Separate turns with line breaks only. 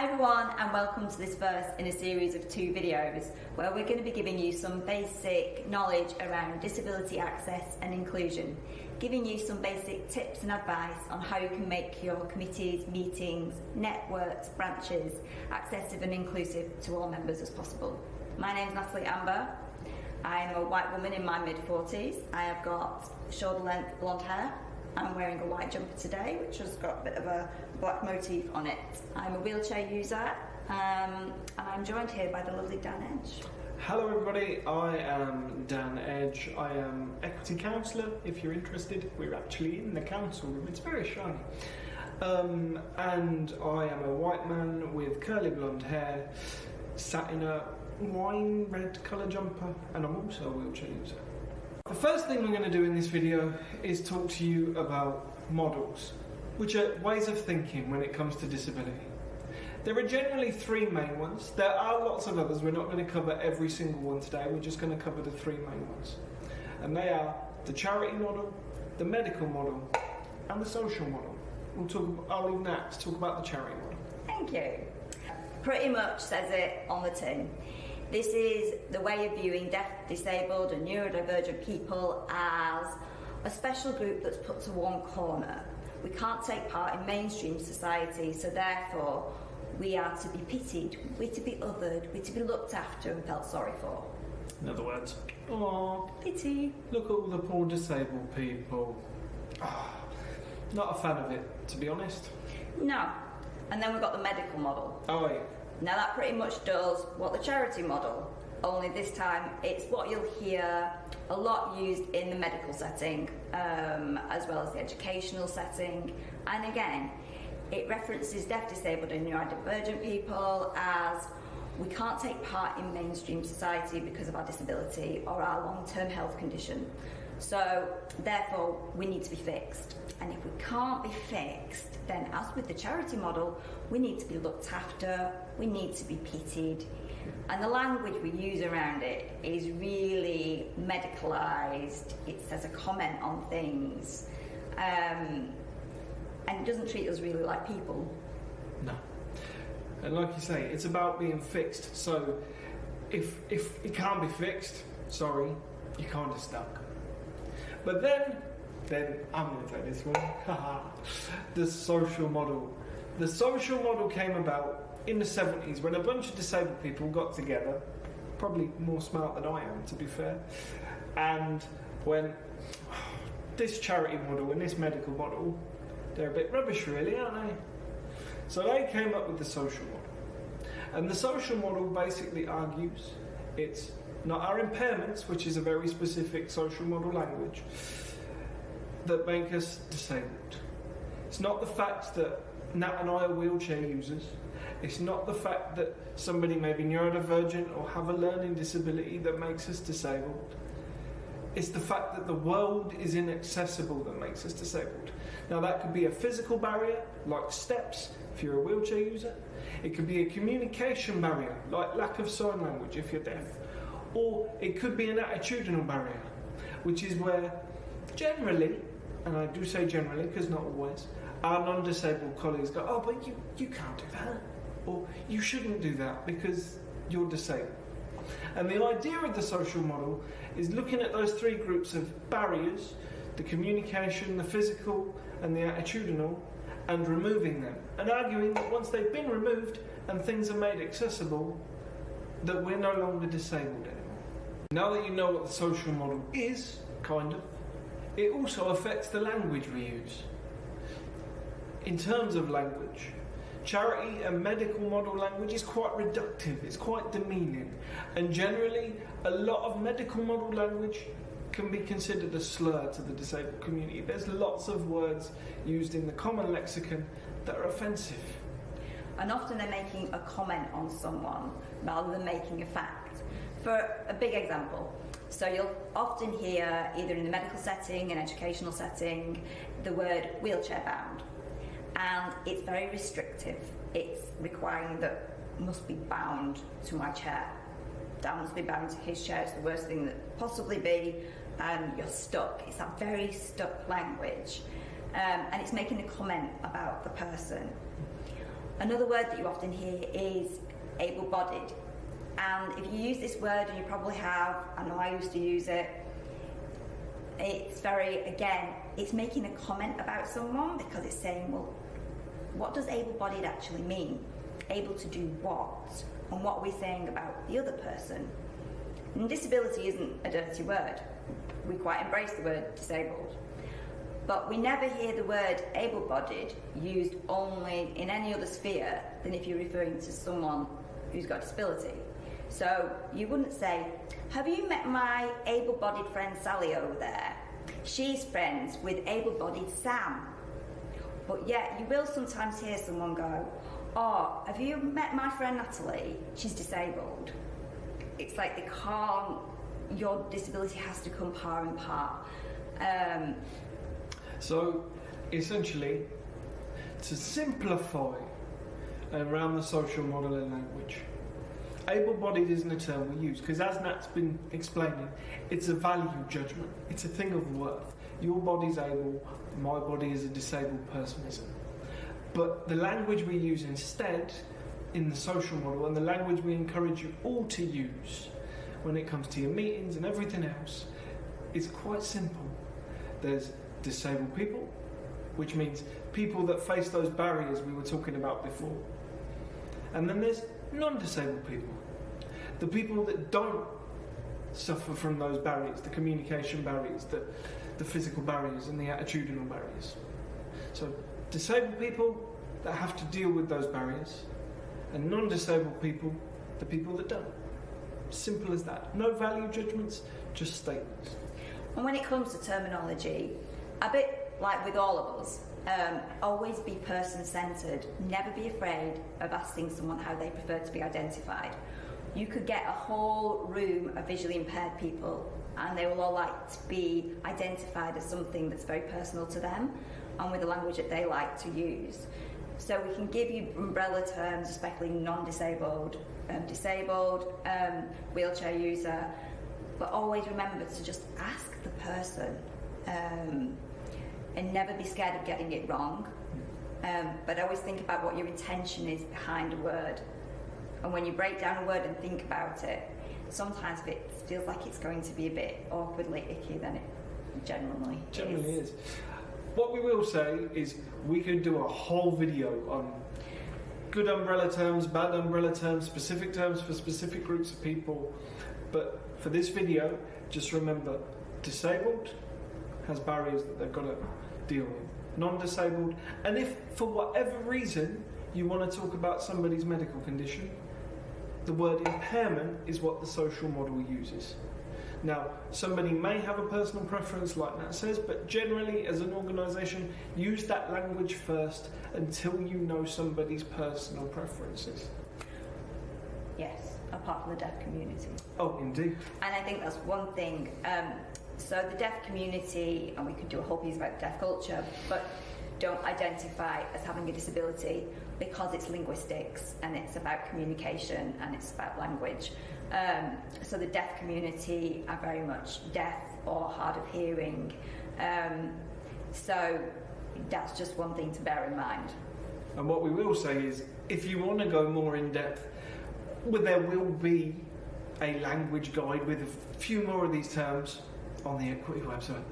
Hi everyone, and welcome to this first in a series of 2 videos where we're going to be giving you some basic knowledge around disability access and inclusion, giving you some basic tips and advice on how you can make your committees, meetings, networks, branches accessible and inclusive to all members as possible. My name is Natalie Amber. I am a white woman in my mid-40s. I have got shoulder length blonde hair. I'm wearing a white jumper today, which has got a bit of a black motif on it. I'm a wheelchair user, and I'm joined here by the lovely Dan Edge.
Hello everybody, I am Dan Edge. I am equity counsellor, if you're interested. We're actually in the council room, it's very shiny. And I am a white man with curly blonde hair, sat in a wine red colour jumper, and I'm also a wheelchair user. The first thing we're going to do in this video is talk to you about models, which are ways of thinking when it comes to disability. There are generally 3 main ones. There are lots of others. We're not going to cover every single one today. We're just going to cover the 3 main ones. And they are the charity model, the medical model, and the social model. I'll leave Nat to talk about the charity model.
Thank you. Pretty much says it on the tin. This is the way of viewing deaf, disabled and neurodivergent people as a special group that's put to one corner. We can't take part in mainstream society, so therefore we are to be pitied, we're to be othered, we're to be looked after and felt sorry for.
In other words, oh,
pity.
Look at all the poor disabled people. Oh, not a fan of it, to be honest.
No. And then we've got the medical model.
Oh, yeah.
Now that pretty much does what the charity model, only this time it's what you'll hear a lot used in the medical setting, as well as the educational setting. And again, it references deaf, disabled and neurodivergent people as we can't take part in mainstream society because of our disability or our long-term health condition. So therefore we need to be fixed. And if we can't be fixed, then as with the charity model, we need to be looked after, we need to be pitied. And the language we use around it is really medicalised. It says a comment on things. And it doesn't treat us really like people.
No. And like you say, it's about being fixed. So if it can't be fixed, sorry, you kind of stuck. But then I'm going to take this one. The social model. The social model came about in the 70s when a bunch of disabled people got together, probably more smart than I am, to be fair, and when this charity model and this medical model, they're a bit rubbish really, aren't they? So they came up with the social model. And the social model basically argues it's not our impairments, which is a very specific social model language, that make us disabled. It's not the fact that Nat and I are wheelchair users. It's not the fact that somebody may be neurodivergent or have a learning disability that makes us disabled. It's the fact that the world is inaccessible that makes us disabled. Now that could be a physical barrier, like steps, if you're a wheelchair user. It could be a communication barrier, like lack of sign language if you're deaf. Or it could be an attitudinal barrier, which is where generally, and I do say generally because not always, our non-disabled colleagues go, oh, but you can't do that, or you shouldn't do that because you're disabled. And the idea of the social model is looking at those 3 groups of barriers, the communication, the physical and the attitudinal, and removing them, and arguing that once they've been removed and things are made accessible, that we're no longer disabled anymore. Now that you know what the social model is, kind of, it also affects the language we use. In terms of language, charity and medical model language is quite reductive, it's quite demeaning, and generally a lot of medical model language can be considered a slur to the disabled community. There's lots of words used in the common lexicon that are offensive.
And often they're making a comment on someone rather than making a fact. For a big example, so you'll often hear either in the medical setting, an educational setting, the word wheelchair bound. And it's very restrictive. It's requiring that must be bound to my chair. Dan must be bound to his chair. It's the worst thing that possibly be. You're stuck. It's that very stuck language. And it's making a comment about the person. Another word that you often hear is able-bodied. And if you use this word, and you probably have, I know I used to use it, it's very, again, it's making a comment about someone because it's saying, well, what does able-bodied actually mean? Able to do what? And what are we saying about the other person? And disability isn't a dirty word. We quite embrace the word disabled. But we never hear the word able-bodied used only in any other sphere than if you're referring to someone who's got disability. So you wouldn't say, have you met my able-bodied friend Sally over there? She's friends with able-bodied Sam. But yet you will sometimes hear someone go, oh, have you met my friend Natalie? She's disabled. It's like they can't, your disability has to come par and par.
So, essentially, to simplify around the social model in language, able-bodied isn't a term we use because, as Nat's been explaining, it's a value judgment. It's a thing of worth. Your body's able, my body as a disabled person isn't. But the language we use instead in the social model, and the language we encourage you all to use when it comes to your meetings and everything else, is quite simple. There's disabled people, which means people that face those barriers we were talking about before. And then there's non-disabled people, the people that don't suffer from those barriers, the communication barriers, the physical barriers and the attitudinal barriers. So disabled people that have to deal with those barriers, and non-disabled people, the people that don't. Simple as that. No value judgments, just statements.
And when it comes to terminology, a bit like with all of us, always be person-centred. Never be afraid of asking someone how they prefer to be identified. You could get a whole room of visually impaired people and they will all like to be identified as something that's very personal to them and with the language that they like to use. So we can give you umbrella terms, especially non-disabled, disabled, wheelchair user, but always remember to just ask the person and never be scared of getting it wrong. But always think about what your intention is behind a word. And when you break down a word and think about it, sometimes if it feels like it's going to be a bit awkwardly icky, then it generally
is. What we will say is we could do a whole video on good umbrella terms, bad umbrella terms, specific terms for specific groups of people. But for this video, just remember, disabled has barriers that they've got to deal with. Non-disabled, and if for whatever reason you want to talk about somebody's medical condition, the word impairment is what the social model uses. Now, somebody may have a personal preference like Nat says, but generally as an organisation, use that language first until you know somebody's personal preferences.
Yes, apart from the deaf community.
Oh, indeed.
And I think that's one thing. So the deaf community, and we could do a whole piece about deaf culture, but don't identify as having a disability because it's linguistics and it's about communication and it's about language. So the deaf community are very much deaf or hard of hearing. So that's just one thing to bear in mind.
And what we will say is, if you want to go more in depth, well, there will be a language guide with a few more of these terms on the Equity website.